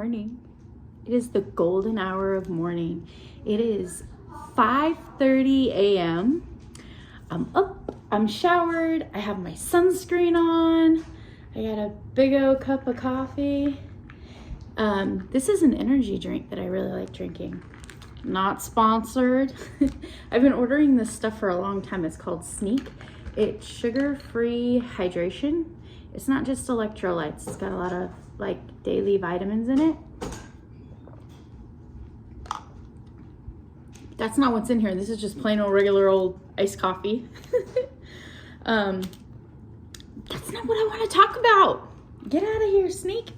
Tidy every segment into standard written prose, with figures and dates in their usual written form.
morning. It is the golden hour of morning. It is 5:30 a.m. I'm up, I'm showered, I have my sunscreen on, I got a big old cup of coffee. This is an energy drink that I really like drinking. Not sponsored. I've been ordering this stuff for a long time. It's called Sneak. It's sugar-free hydration. It's not just electrolytes. It's got a lot of like daily vitamins in it. That's not what's in here. This is just plain old regular old iced coffee. That's not what I want to talk about. Get out of here, Sneak.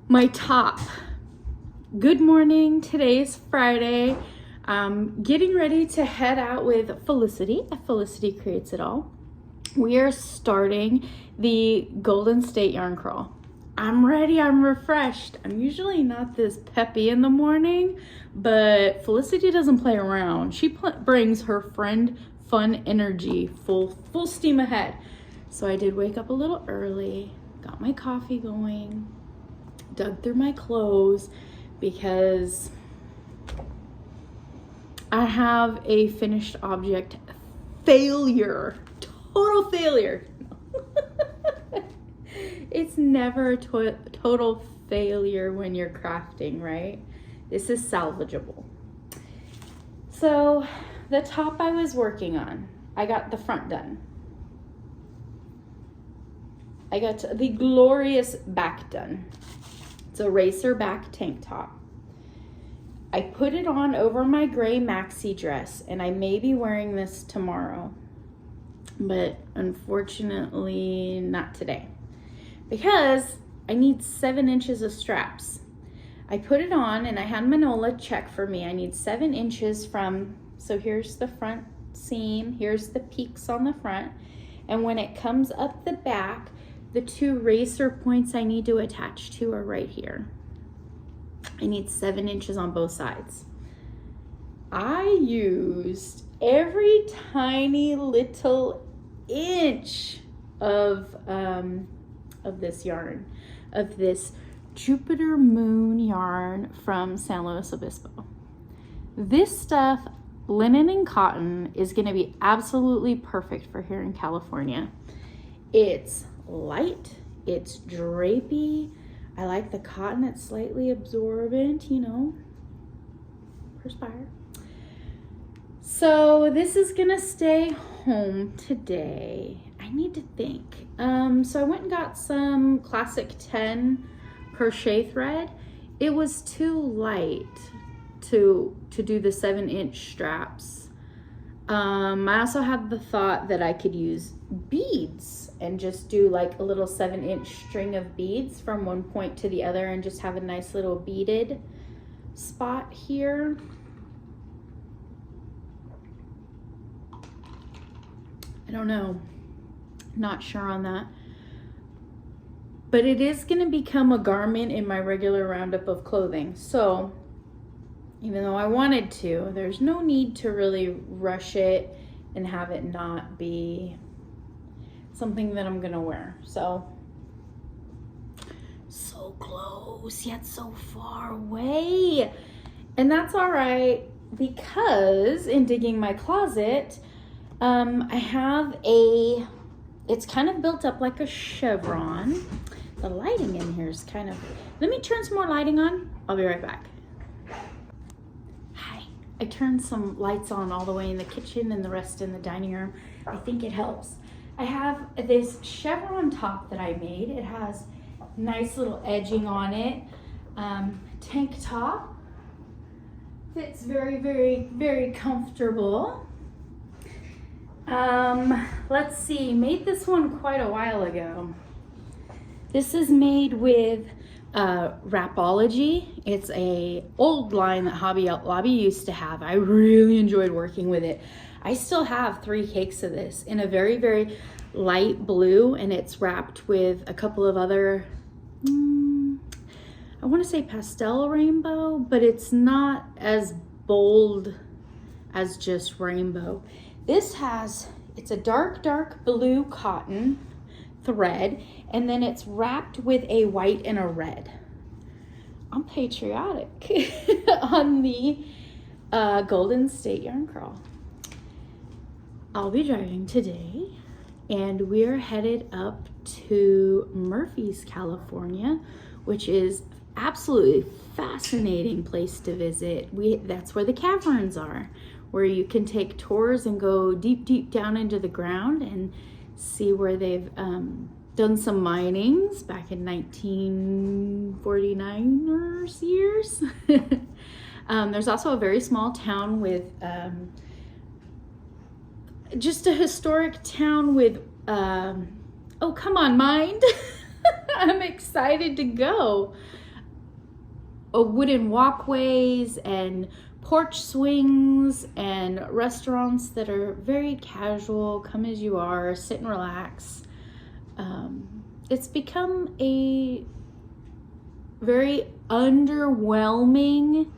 My top. Good morning. Today is Friday. Getting ready to head out with Felicity. Felicity Creates It All. We are starting the Golden State Yarn Crawl. I'm ready, I'm refreshed. I'm usually not this peppy in the morning, but Felicity doesn't play around. She brings her friend fun energy full steam ahead. So I did wake up a little early, got my coffee going, dug through my clothes because I have a finished object failure, total failure. It's never a total failure when you're crafting, right? This is salvageable. So the top I was working on, I got the front done. I got the glorious back done. It's a racer back tank top. I put it on over my gray maxi dress, and I may be wearing this tomorrow, but unfortunately not today, because I need 7 inches of straps. I put it on and I had Manola check for me. I need 7 inches from, so here's the front seam, here's the peaks on the front, and when it comes up the back, the 2 racer points I need to attach to are right here. I need 7 inches on both sides. I used every tiny little inch of this yarn, of this Jupiter Moon yarn from San Luis Obispo. This stuff, linen and cotton, is going to be absolutely perfect for here in California. It's light, it's drapey. I like the cotton, it's slightly absorbent, you know, perspire. So this is gonna stay home today. I need to think. So I went and got some classic 10 crochet thread. It was too light to do the 7-inch straps. I also had the thought that I could use beads and just do like a little 7-inch string of beads from one point to the other and just have a nice little beaded spot here. I don't know, not sure on that, but it is going to become a garment in my regular roundup of clothing. So even though I wanted to, there's no need to really rush it and have it not be something that I'm gonna wear. So close yet so far away. And that's all right, because in digging my closet, I have it's kind of built up like a chevron. The lighting in here is kind of, let me turn some more lighting on. I'll be right back. I turned some lights on all the way in the kitchen and the rest in the dining room. I think it helps. I have this chevron top that I made. It has nice little edging on it. Tank top. Fits very, very, very comfortable. Let's see, made this one quite a while ago. This is made with Wrapology. It's a old line that Hobby Lobby used to have. I really enjoyed working with it. I still have 3 cakes of this in a very, very light blue, and it's wrapped with a couple of other, I want to say pastel rainbow, but it's not as bold as just rainbow. This has, it's a dark, dark blue cotton, thread, and then it's wrapped with a white and a red. I'm patriotic on the Golden State Yarn Crawl. I'll be driving today, and we're headed up to Murphy's, California, which is absolutely fascinating place to visit. That's where the caverns are, where you can take tours and go deep down into the ground and see where they've done some minings back in 1949ers years. There's also a very small town with just a historic town with oh, come on, mind. I'm excited to go. Wooden walkways and porch swings and restaurants that are very casual, come as you are, sit and relax. It's become a very underwhelming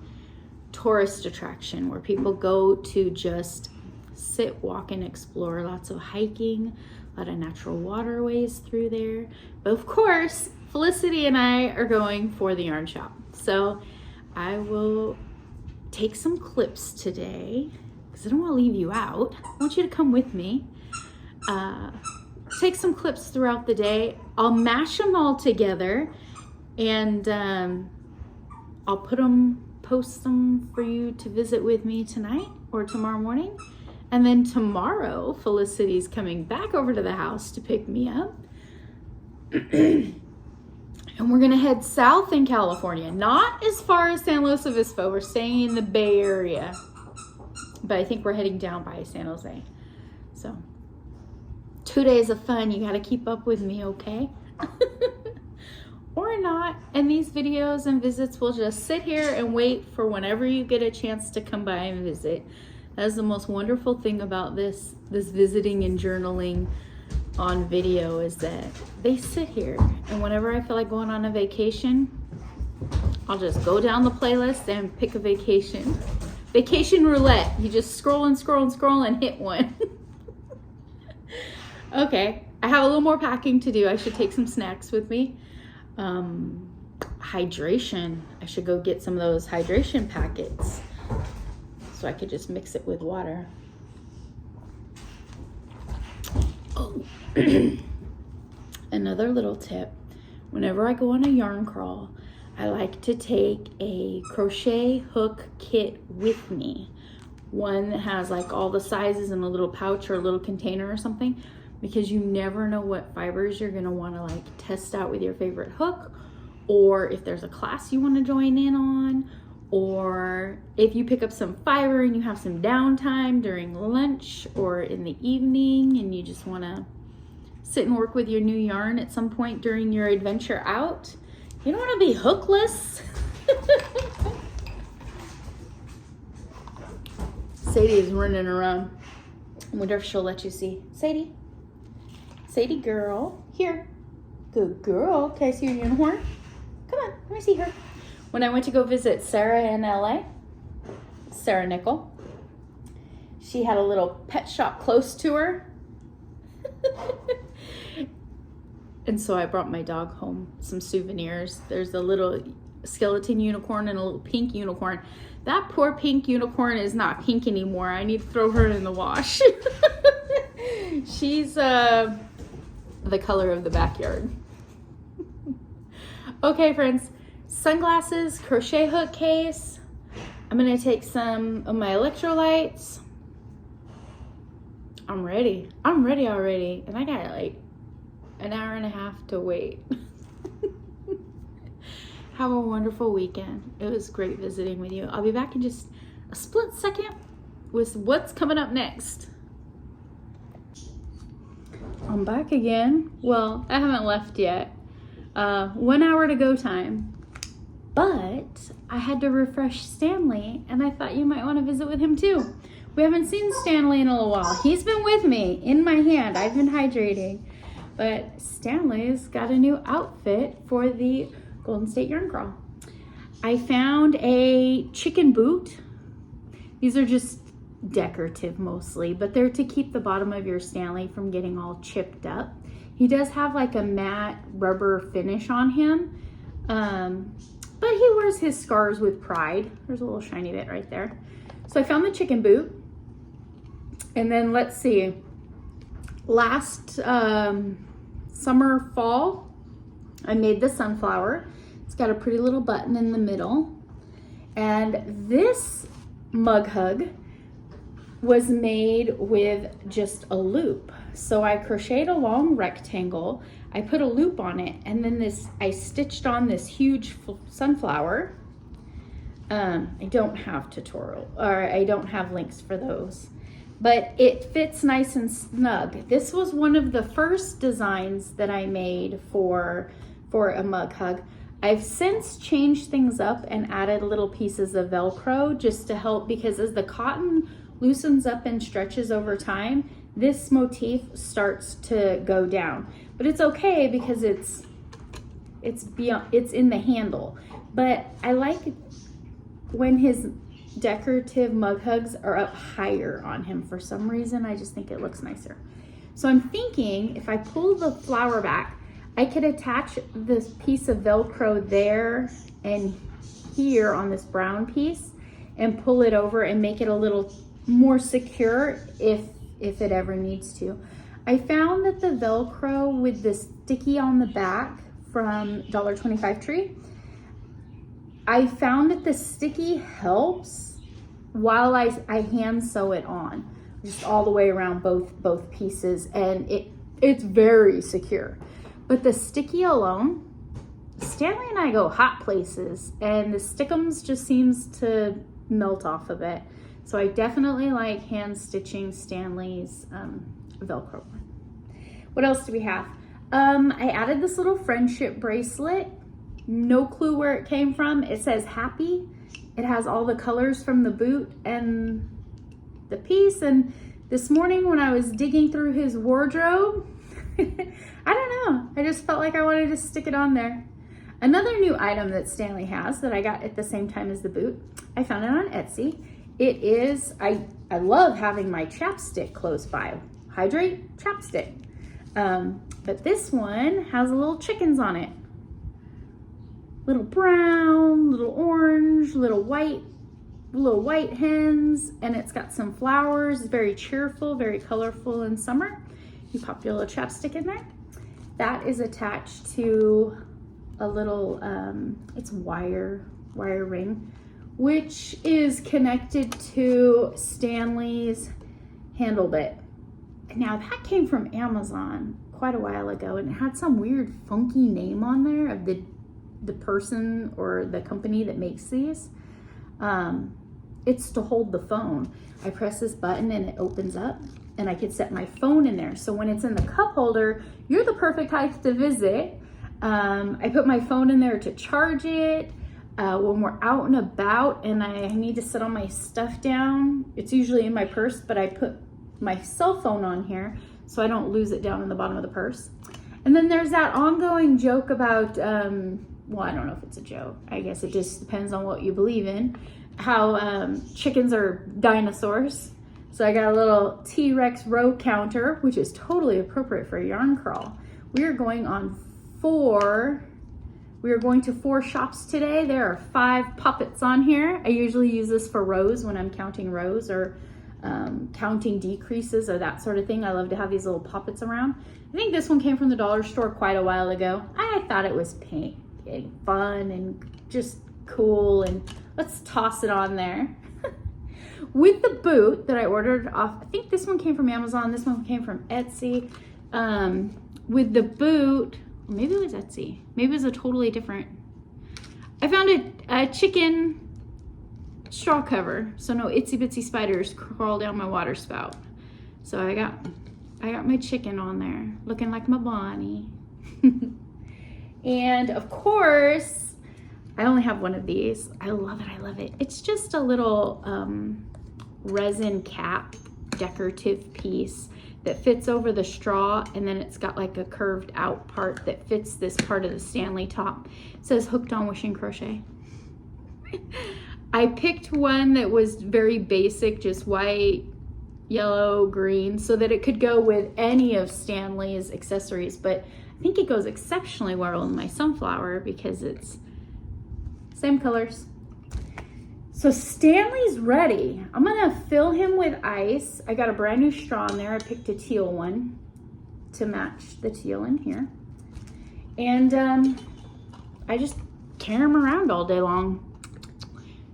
tourist attraction where people go to just sit, walk, and explore. Lots of hiking, a lot of natural waterways through there. But of course, Felicity and I are going for the yarn shop. So I will take some clips today because I don't want to leave you out. I want you to come with me. Take some clips throughout the day. I'll mash them all together, and I'll post them for you to visit with me tonight or tomorrow morning. And then tomorrow, Felicity's coming back over to the house to pick me up. And we're gonna head south in California, not as far as San Luis Obispo. We're staying in the Bay Area, but I think we're heading down by San Jose. So 2 days of fun. You got to keep up with me, okay? Or not. And these videos and visits will just sit here and wait for whenever you get a chance to come by and visit. That is the most wonderful thing about this visiting and journaling on video, is that they sit here, and whenever I feel like going on a vacation, I'll just go down the playlist and pick a vacation. Vacation roulette. You just scroll and scroll and scroll and hit one. Okay, I have a little more packing to do. I should take some snacks with me. Hydration. I should go get some of those hydration packets so I could just mix it with water. Oh, another little tip. Whenever I go on a yarn crawl, I like to take a crochet hook kit with me. One that has like all the sizes in a little pouch or a little container or something, because you never know what fibers you're gonna wanna like test out with your favorite hook, or if there's a class you wanna join in on, or if you pick up some fiber and you have some downtime during lunch or in the evening and you just wanna sit and work with your new yarn at some point during your adventure out. You don't wanna be hookless. Sadie is running around. I wonder if she'll let you see. Sadie? Sadie girl, here. Good girl. Can I see your unicorn? Come on, let me see her. When I went to go visit Sarah in LA, Sarah Nickel, she had a little pet shop close to her. And so I brought my dog home some souvenirs. There's a little skeleton unicorn and a little pink unicorn. That poor pink unicorn is not pink anymore. I need to throw her in the wash. She's the color of the backyard. Okay, friends, sunglasses, crochet hook case. I'm gonna take some of my electrolytes. I'm ready already, and I got like an hour and a half to wait. Have a wonderful weekend. It was great visiting with you. I'll be back in just a split second with what's coming up next. I'm back again. Well, I haven't left yet. 1 hour to go time. But I had to refresh Stanley, and I thought you might want to visit with him too. We haven't seen Stanley in a little while. He's been with me in my hand. I've been hydrating. But Stanley's got a new outfit for the Golden State Yarn Crawl. I found a chicken boot. These are just decorative mostly, but they're to keep the bottom of your Stanley from getting all chipped up. He does have like a matte rubber finish on him, but he wears his scars with pride. There's a little shiny bit right there. So I found the chicken boot, and then let's see, last summer, fall, I made the sunflower. It's got a pretty little button in the middle, and this mug hug was made with just a loop. So I crocheted a long rectangle, I put a loop on it, and then I stitched on this huge sunflower. I don't have tutorial, or I don't have links for those, but it fits nice and snug. This was one of the first designs that I made for a mug hug. I've since changed things up and added little pieces of Velcro just to help, because as the cotton loosens up and stretches over time, this motif starts to go down. But it's okay because it's in the handle. But I like when his decorative mug hugs are up higher on him. For some reason, I just think it looks nicer. So I'm thinking if I pull the flower back, I could attach this piece of Velcro there and here on this brown piece and pull it over and make it a little more secure if it ever needs to. I found that the Velcro with the sticky on the back from $1.25 Tree, I found that the sticky helps while I hand sew it on, just all the way around both pieces, and it's very secure. But the sticky alone, Stanley and I go hot places, and the stickums just seems to melt off of it. So I definitely like hand stitching Stanley's Velcro. What else do we have? I added this little friendship bracelet. No clue where it came from. It says happy. It has all the colors from the boot and the piece. And this morning when I was digging through his wardrobe, I don't know, I just felt like I wanted to stick it on there. Another new item that Stanley has that I got at the same time as the boot, I found it on Etsy. It is, I love having my chapstick close by. Hydrate chapstick. But this one has little chickens on it. Little brown, little orange, little white hens, and it's got some flowers. It's very cheerful, very colorful in summer. You pop your little chapstick in there. That is attached to a little, it's wire ring, which is connected to Stanley's handle bit. Now that came from Amazon quite a while ago, and it had some weird funky name on there of the person or the company that makes these. It's to hold the phone. I press this button and it opens up, and I could set my phone in there. So when it's in the cup holder, you're the perfect height to visit. I put my phone in there to charge it. When we're out and about and I need to set all my stuff down, it's usually in my purse, but I put my cell phone on here so I don't lose it down in the bottom of the purse. And then there's that ongoing joke about, well, I don't know if it's a joke. I guess it just depends on what you believe in, how chickens are dinosaurs. So I got a little T-Rex row counter, which is totally appropriate for a yarn crawl. We are going to 4 shops today. There are 5 poppets on here. I usually use this for rows when I'm counting rows or counting decreases or that sort of thing. I love to have these little poppets around. I think this one came from the dollar store quite a while ago. I thought it was pink and fun and just cool, and let's toss it on there. With the boot that I ordered off, I think this one came from Amazon, this one came from Etsy. With the boot, maybe it was Etsy, maybe it was a totally different. I found a chicken straw cover, so no itsy bitsy spiders crawl down my water spout. So I got my chicken on there, looking like my Bonnie. And of course, I only have one of these. I love it, I love it. It's just a little resin cap decorative piece that fits over the straw, and then it's got like a curved out part that fits this part of the Stanley top. It says hooked on wishing crochet. I picked one that was very basic, just white, yellow, green, so that it could go with any of Stanley's accessories, but I think it goes exceptionally well with my sunflower because it's same colors. So Stanley's ready. I'm gonna fill him with ice. I got a brand new straw in there. I picked a teal one to match the teal in here. And I just carry him around all day long.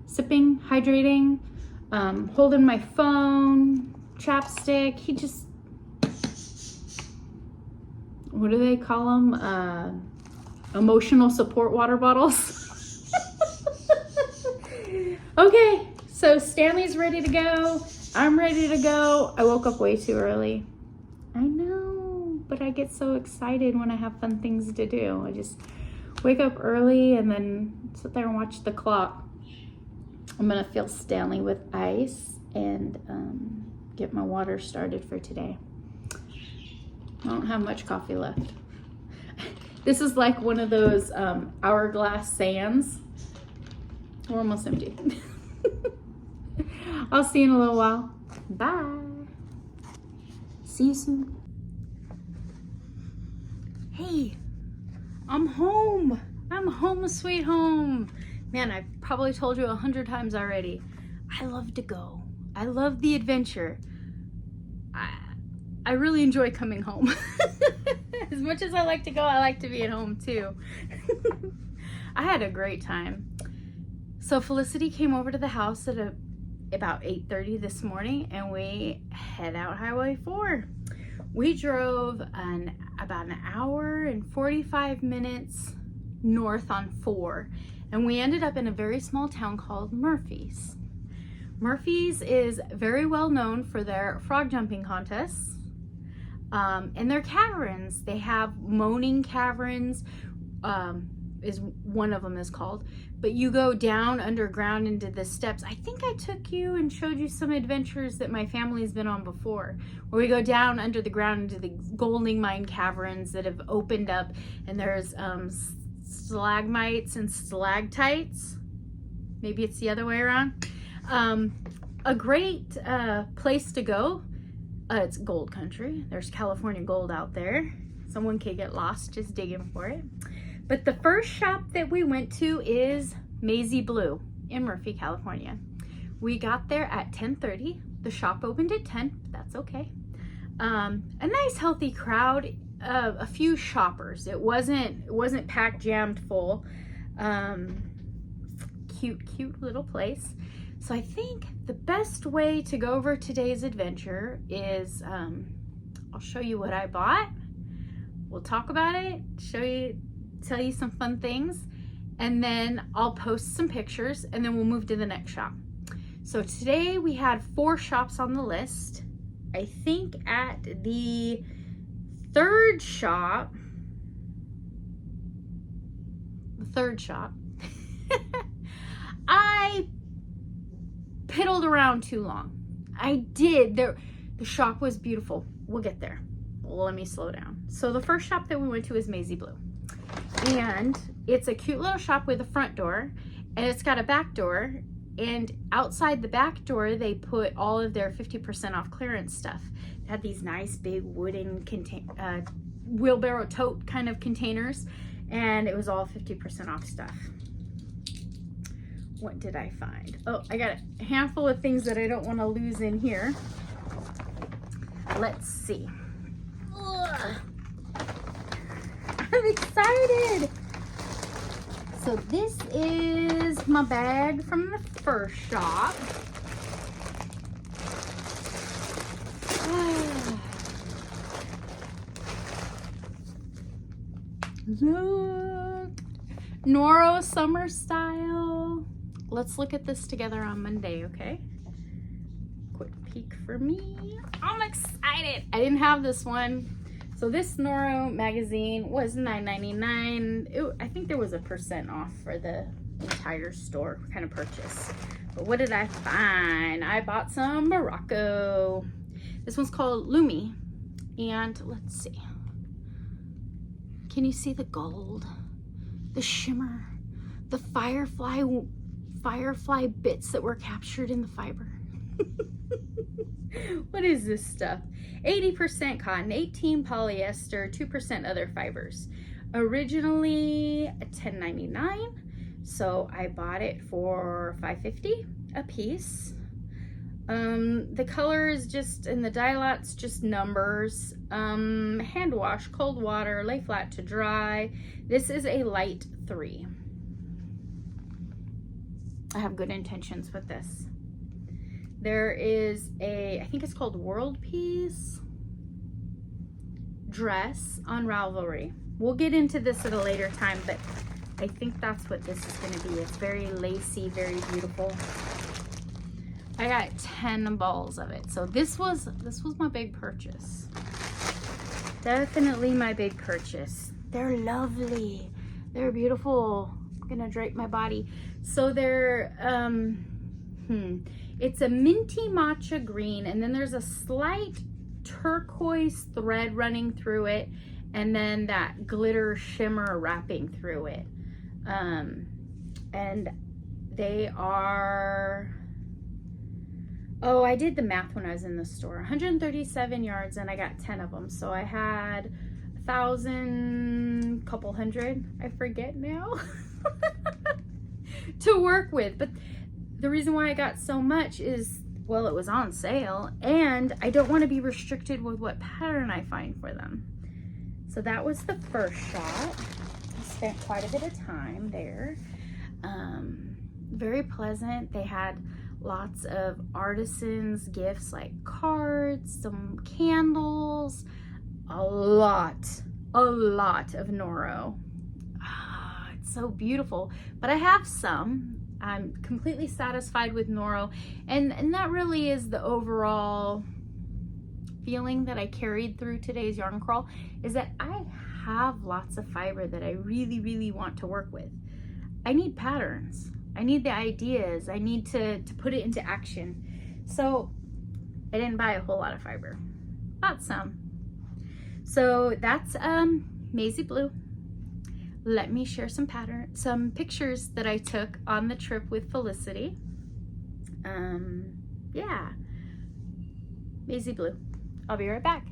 Sipping, hydrating, holding my phone, chapstick. He just, what do they call them? Emotional support water bottles. Okay, so Stanley's ready to go. I'm ready to go. I woke up way too early. I know, but I get so excited when I have fun things to do. I just wake up early and then sit there and watch the clock. I'm gonna fill Stanley with ice and get my water started for today. I don't have much coffee left. This is like one of those hourglass sands. We're almost empty. I'll see you in a little while. Bye. See you soon. Hey, I'm home. I'm home sweet home. Man, I've probably told you 100 times already. I love to go. I love the adventure. I really enjoy coming home. As much as I like to go, I like to be at home too. I had a great time. So Felicity came over to the house at about 8:30 this morning and we head out Highway 4. We drove about an hour and 45 minutes north on 4 and we ended up in a very small town called Murphy's. Murphy's is very well known for their frog jumping contests and their caverns. They have moaning caverns, is one of them is called, but you go down underground into the steps. I think I took you and showed you some adventures that my family's been on before, where we go down under the ground into the gold mine caverns that have opened up, and there's stalagmites and stalactites. Maybe it's the other way around. A great place to go. It's gold country. There's California gold out there. Someone could get lost just digging for it. But the first shop that we went to is Maisie Blue in Murphy, California. We got there at 10:30. The shop opened at 10, but that's okay. A nice healthy crowd, a few shoppers. It wasn't packed, jammed full. Cute little place. So I think the best way to go over today's adventure is I'll show you what I bought. We'll talk about it, tell you some fun things, and then I'll post some pictures and then we'll move to the next shop. So today we had 4 shops on the list. I think at the third shop, I piddled around too long. I did. The shop was beautiful. We'll get there. Let me slow down. So the first shop that we went to is Maisie Blue. And it's a cute little shop with a front door, and it's got a back door, and outside the back door they put all of their 50% off clearance stuff. They had these nice big wooden wheelbarrow tote kind of containers, and it was all 50% off stuff. What did I find? Oh, I got a handful of things that I don't want to lose in here. Let's see. Ugh. I'm excited. So this is my bag from the first shop. Look, Noro summer style. Let's look at this together on Monday, okay? Quick peek for me. I'm excited. I didn't have this one. So this Noro magazine was $9.99. I think there was a % off for the entire store kind of purchase. But what did I find? I bought some Morocco. This one's called Lumi. And let's see. Can you see the gold? The shimmer? The firefly firefly bits that were captured in the fiber. What is this stuff? 80% cotton, 18 polyester, 2% other fibers. Originally $10.99, so I bought it for $5.50 a piece. The color is just, and the dye lot's just numbers. Hand wash, cold water, lay flat to dry. This is a light 3. I have good intentions with this. There is a, I think it's called World Peace dress on Ravelry. We'll get into this at a later time, but I think that's what this is going to be. It's very lacy, very beautiful. I got 10 balls of it. So this was my big purchase. Definitely my big purchase. They're lovely. They're beautiful. I'm gonna drape my body. So they're it's a minty matcha green, and then there's a slight turquoise thread running through it, and then that glitter shimmer wrapping through it. And they are, oh, I did the math when I was in the store. 137 yards, and I got 10 of them. So I had 1,000, couple hundred, I forget now, to work with. But the reason why I got so much is, well, it was on sale, and I don't want to be restricted with what pattern I find for them. So that was the first shot. I spent quite a bit of time there. Very pleasant. They had lots of artisans gifts like cards, some candles, a lot of Noro. It's so beautiful. But I have some. I'm completely satisfied with Noro, and that really is the overall feeling that I carried through today's yarn crawl, is that I have lots of fiber that I really want to work with. I need patterns. I need the ideas. I need to put it into action. So I didn't buy a whole lot of fiber, bought some. So that's Maisie Blue. Let me share some pictures that I took on the trip with Felicity. Yeah, Maisie Blue. I'll be right back.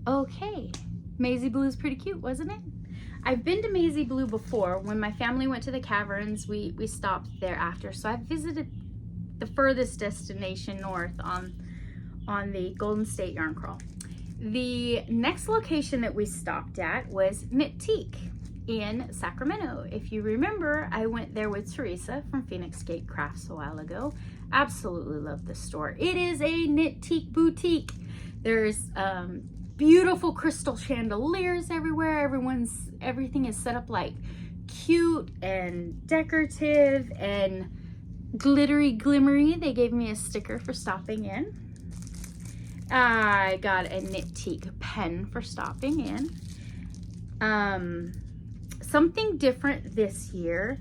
Okay, Maisie Blue is pretty cute, wasn't it? I've been to Maisie Blue before. When my family went to the caverns, we stopped there after. So I visited the furthest destination north on the Golden State Yarn Crawl. The next location that we stopped at was Knittique in Sacramento. If you remember, I went there with Teresa from Phoenix Gate Crafts a while ago. Absolutely love the store. It is a Knittique boutique. There's beautiful crystal chandeliers everywhere. Everything is set up like cute and decorative and glittery glimmery. They gave me a sticker for stopping in. I got a Knittique pen for stopping in. Something different this year.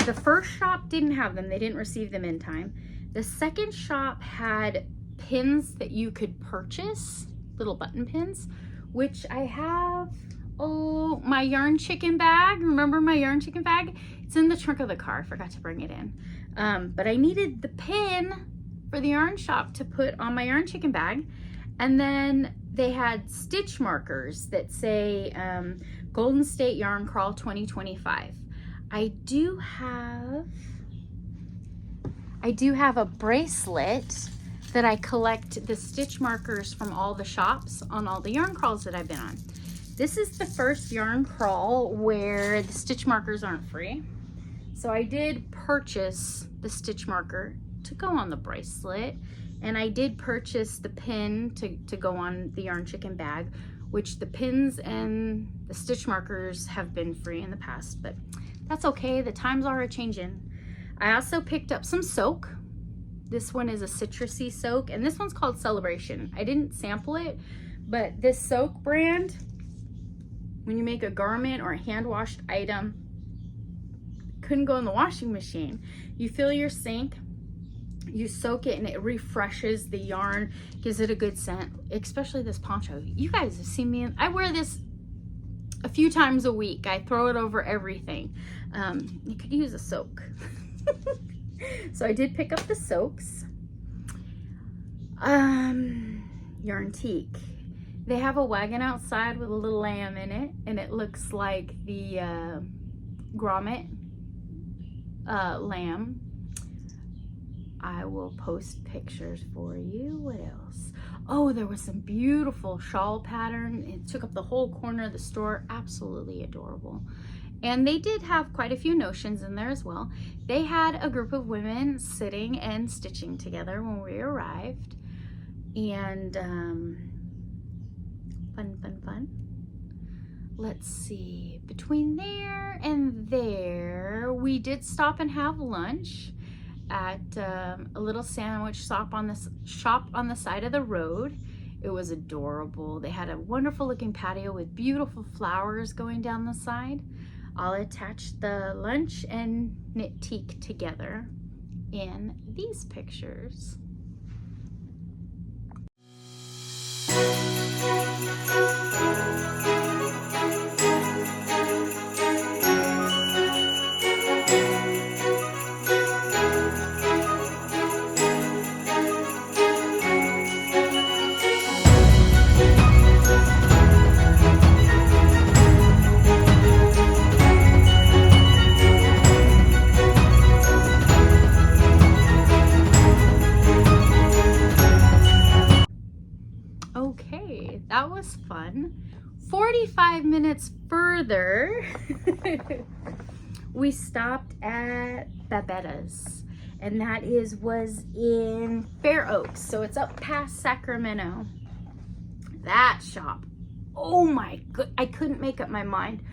The first shop didn't have them. They didn't receive them in time. The second shop had pins that you could purchase, little button pins, which I have. Oh, my yarn chicken bag. Remember my yarn chicken bag? It's in the trunk of the car. I forgot to bring it in. But I needed the pin for the yarn shop to put on my yarn chicken bag. And then they had stitch markers that say Golden State Yarn Crawl 2025. I do have a bracelet that I collect the stitch markers from all the shops on all the yarn crawls that I've been on. This is the first yarn crawl where the stitch markers aren't free. So I did purchase the stitch marker to go on the bracelet, and I did purchase the pin to go on the yarn chicken bag, which the pins and the stitch markers have been free in the past, but that's okay. The times are a-changing. I also picked up some soak. This one is a citrusy soak, and this one's called Celebration. I didn't sample it, but this soak brand, when you make a garment or a hand-washed item, couldn't go in the washing machine. You fill your sink, you soak it, and it refreshes the yarn, gives it a good scent, especially this poncho. You guys have seen me, I wear this a few times a week. I throw it over everything. You could use a soak. So I did pick up the soaks. Yarntique. They have a wagon outside with a little lamb in it, and it looks like the grommet lamb. I will post pictures for you. What else? Oh, there was some beautiful shawl pattern. It took up the whole corner of the store. Absolutely adorable. And they did have quite a few notions in there as well. They had a group of women sitting and stitching together when we arrived. And fun. Let's see. Between there and there, we did stop and have lunch at a little sandwich shop on the side of the road. It was adorable. They had a wonderful looking patio with beautiful flowers going down the side. I'll attach the lunch and Knittique together in these pictures. Okay, that was fun. 45 minutes further, we stopped at Babettas, and that was in Fair Oaks, so it's up past Sacramento. That shop, oh my god, I couldn't make up my mind.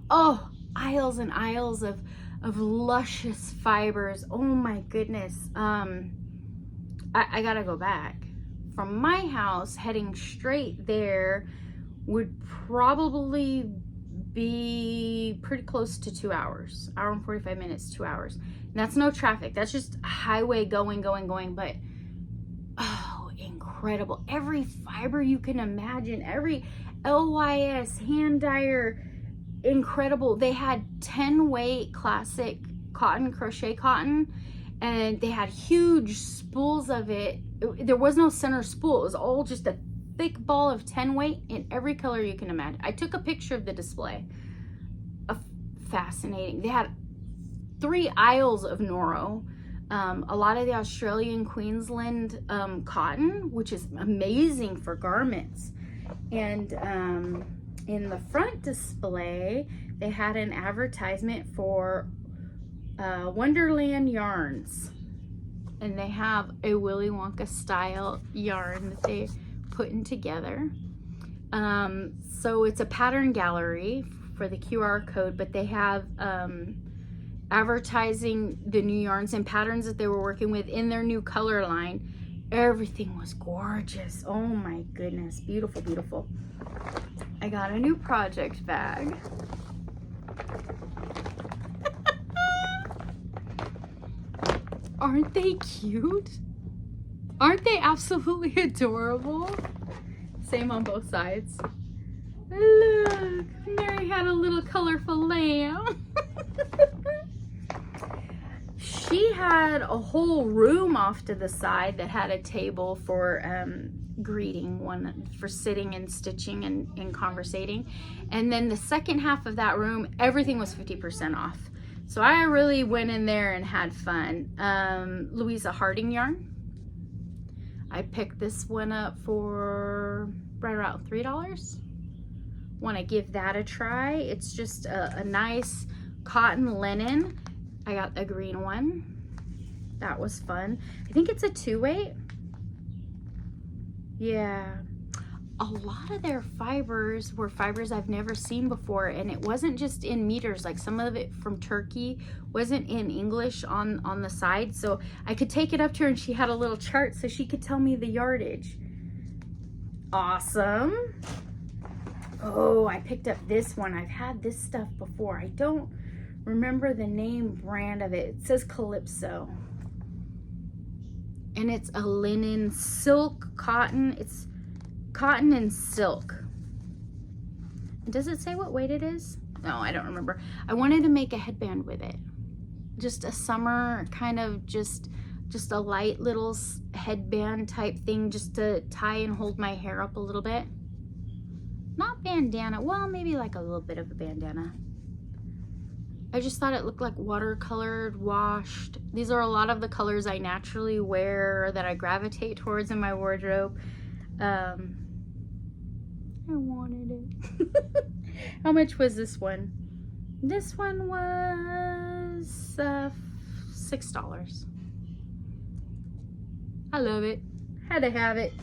Oh, aisles and aisles of luscious fibers. Oh my goodness. I gotta go back. From my house, heading straight there would probably be pretty close to 2 hours. Hour and 45 minutes, 2 hours. And that's no traffic. That's just a highway going. But, oh, incredible. Every fiber you can imagine. Every LYS, hand dyer, incredible. They had 10 weight classic cotton, crochet cotton, and they had huge spools of it. There was no center spool. It was all just a thick ball of 10 weight in every color you can imagine. I took a picture of the display. Fascinating. They had 3 aisles of Noro. A lot of the Australian Queensland cotton, which is amazing for garments. And in the front display, they had an advertisement for Wonderland yarns. And they have a Willy Wonka style yarn that they putting together. So it's a pattern gallery for the QR code, but they have advertising the new yarns and patterns that they were working with in their new color line. Everything was gorgeous. Oh my goodness, beautiful, beautiful. I got a new project bag. Aren't they cute? Aren't they absolutely adorable? Same on both sides. Look, Mary had a little colorful lamb. She had a whole room off to the side that had a table for greeting, one for sitting and stitching and conversating. And then the second half of that room, everything was 50% off. So I really went in there and had fun. Louisa Harding yarn. I picked this one up for right around $3. Want to give that a try. It's just a nice cotton linen. I got a green one. That was fun. I think it's a 2 weight. Yeah. a lot of their fibers were fibers I've never seen before, and it wasn't just in meters. Like some of it from Turkey wasn't in English on the side, so I could take it up to her and she had a little chart so she could tell me the yardage. Awesome. Oh, I picked up this one. I've had this stuff before. I don't remember the name brand of it. It says Calypso, and it's a linen silk cotton. It's cotton and silk. Does it say what weight it is? No, I don't remember. I wanted to make a headband with it. Just a summer kind of just a light little headband type thing, just to tie and hold my hair up a little bit. Not bandana. Well, maybe like a little bit of a bandana. I just thought it looked like watercolored, washed. These are a lot of the colors I naturally wear, that I gravitate towards in my wardrobe. I wanted it. How much was this one? This one was $6. I love it. Had to have it.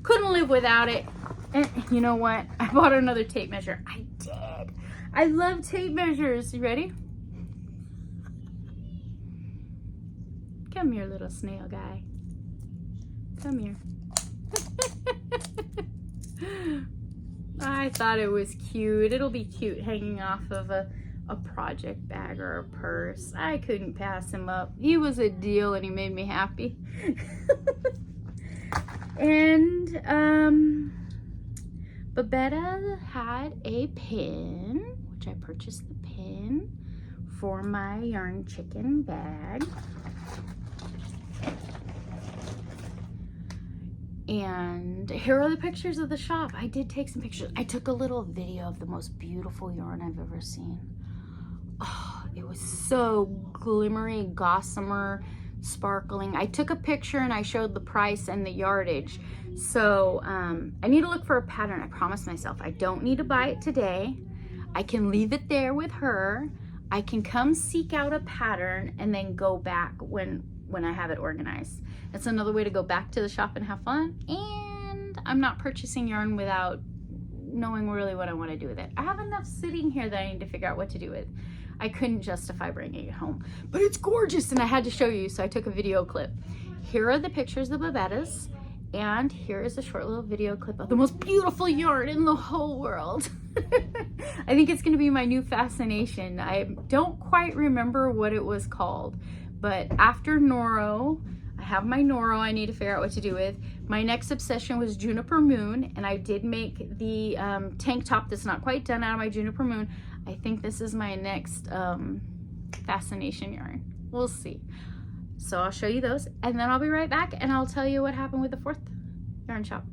Couldn't live without it. And you know what? I bought another tape measure. I did. I love tape measures. You ready? Come here, little snail guy. Come here. I thought it was cute. It'll be cute hanging off of a project bag or a purse. I couldn't pass him up. He was a deal and he made me happy. And Babetta had a pin, which I purchased the pin for my yarn chicken bag. And here are the pictures of the shop. I did take some pictures. I took a little video of the most beautiful yarn I've ever seen. Oh, it was so glimmery, gossamer, sparkling. I took a picture and I showed the price and the yardage. So I need to look for a pattern. I promised myself I don't need to buy it today. I can leave it there with her. I can come seek out a pattern and then go back when I have it organized. It's another way to go back to the shop and have fun, and I'm not purchasing yarn without knowing really what I want to do with it. I have enough sitting here that I need to figure out what to do with. I couldn't justify bringing it home, but it's gorgeous and I had to show you, so I took a video clip. Here are the pictures of Babettas, and here is a short little video clip of the most beautiful yarn in the whole world. I think it's going to be my new fascination. I don't quite remember what it was called, but after Noro, I have my Noro I need to figure out what to do with. My next obsession was Juniper Moon, and I did make the tank top that's not quite done out of my Juniper Moon. I think this is my next fascination yarn. We'll see. So I'll show you those, and then I'll be right back, and I'll tell you what happened with the fourth yarn shop.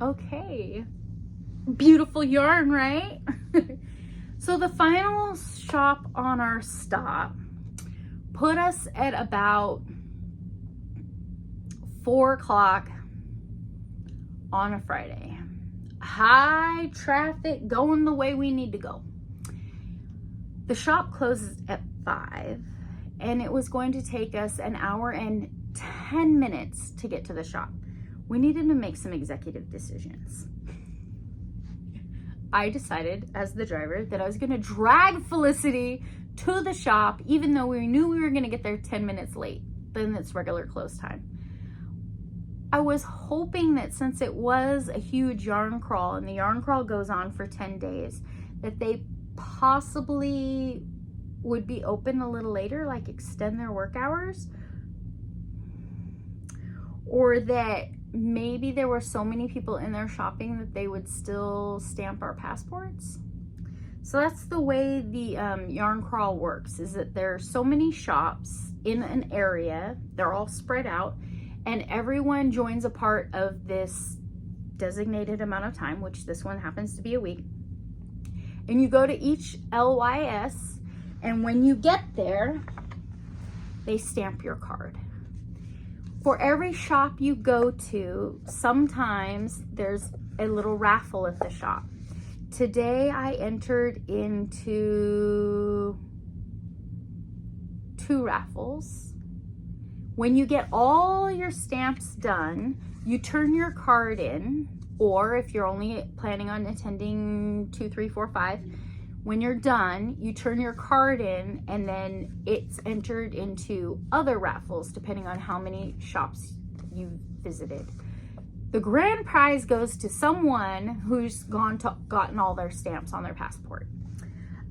Okay, beautiful yarn, right? So the final shop on our stop put us at about 4 o'clock on a Friday. High traffic, going the way we need to go. The shop closes at 5, and it was going to take us an hour and 10 minutes to get to the shop. We needed to make some executive decisions. I decided as the driver that I was gonna drag Felicity to the shop, even though we knew we were gonna get there 10 minutes late than its regular close time. I was hoping that since it was a huge yarn crawl and the yarn crawl goes on for 10 days, that they possibly would be open a little later, like extend their work hours, or that maybe there were so many people in there shopping that they would still stamp our passports. So that's the way the yarn crawl works, is that there are so many shops in an area, they're all spread out, and everyone joins a part of this designated amount of time, which this one happens to be a week. And you go to each LYS, and when you get there, they stamp your card. For every shop you go to, sometimes there's a little raffle at the shop. Today I entered into 2 raffles. When you get all your stamps done, you turn your card in, or if you're only planning on attending 2, 3, 4, 5, when you're done, you turn your card in, and then it's entered into other raffles depending on how many shops you visited. The grand prize goes to someone who's gotten all their stamps on their passport.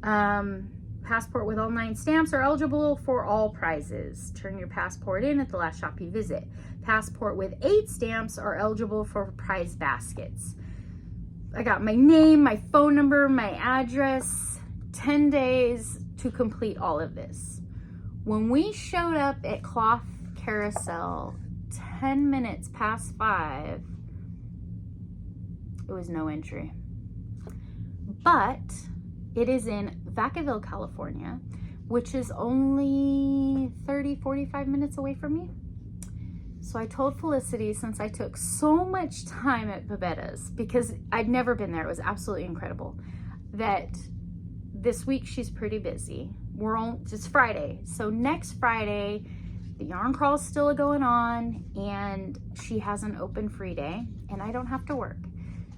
Passport with all 9 stamps are eligible for all prizes. Turn your passport in at the last shop you visit. Passport with 8 stamps are eligible for prize baskets. I got my name, my phone number, my address, 10 days to complete all of this. When we showed up at Cloth Carousel 10 minutes past 5, it was no entry. But it is in Vacaville, California, which is only 30-45 minutes away from me. So I told Felicity, since I took so much time at Babettas, because I'd never been there, it was absolutely incredible, that this week she's pretty busy. It's Friday. So next Friday, the yarn crawl is still going on, and she has an open free day, and I don't have to work.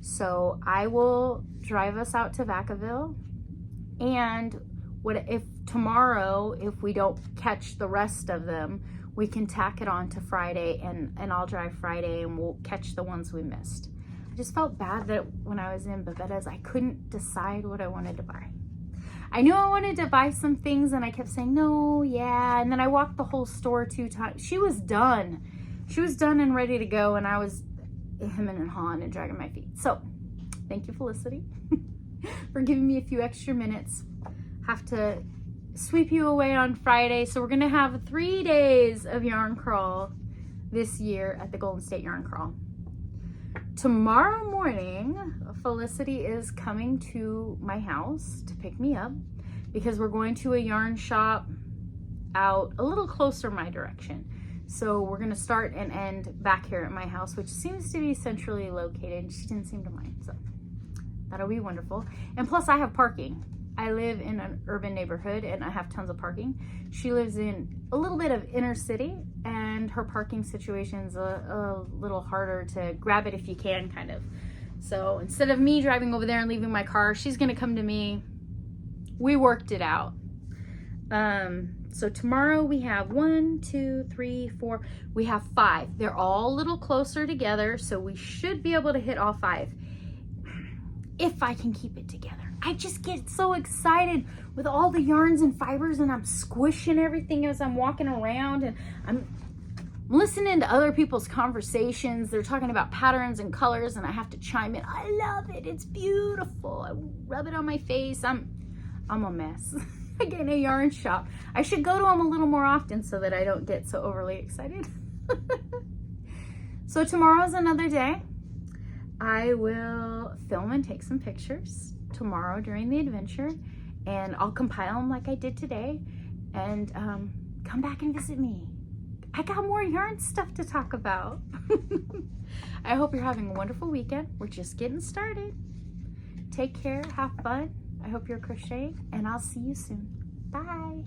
So I will drive us out to Vacaville, and if tomorrow, if we don't catch the rest of them, we can tack it on to Friday, and I'll drive Friday and we'll catch the ones we missed. I just felt bad that when I was in Babettas, I couldn't decide what I wanted to buy. I knew I wanted to buy some things, and I kept saying, no, yeah. And then I walked the whole store 2 times. She was done. She was done and ready to go, and I was hemming and hawing and dragging my feet. So thank you, Felicity, for giving me a few extra minutes. Have to sweep you away on Friday. So we're going to have 3 days of yarn crawl this year at the Golden State Yarn Crawl. Tomorrow morning, Felicity is coming to my house to pick me up because we're going to a yarn shop out a little closer my direction. So we're going to start and end back here at my house, which seems to be centrally located. She didn't seem to mind, so that'll be wonderful. And plus I have parking. I live in an urban neighborhood and I have tons of parking. She lives in a little bit of inner city, and her parking situation's a little harder to grab it if you can, kind of. So instead of me driving over there and leaving my car, she's gonna come to me. We worked it out. So tomorrow we have 1, 2, 3, 4, we have 5. They're all a little closer together, so we should be able to hit all 5 if I can keep it together. I just get so excited with all the yarns and fibers, and I'm squishing everything as I'm walking around, and I'm listening to other people's conversations. They're talking about patterns and colors, and I have to chime in. I love it. It's beautiful. I rub it on my face. I'm a mess. I get in a yarn shop. I should go to them a little more often so that I don't get so overly excited. So tomorrow's another day. I will film and take some pictures tomorrow during the adventure, and I'll compile them like I did today, and come back and visit me. I got more yarn stuff to talk about. I hope you're having a wonderful weekend. We're just getting started. Take care, have fun. I hope you're crocheting, and I'll see you soon. Bye.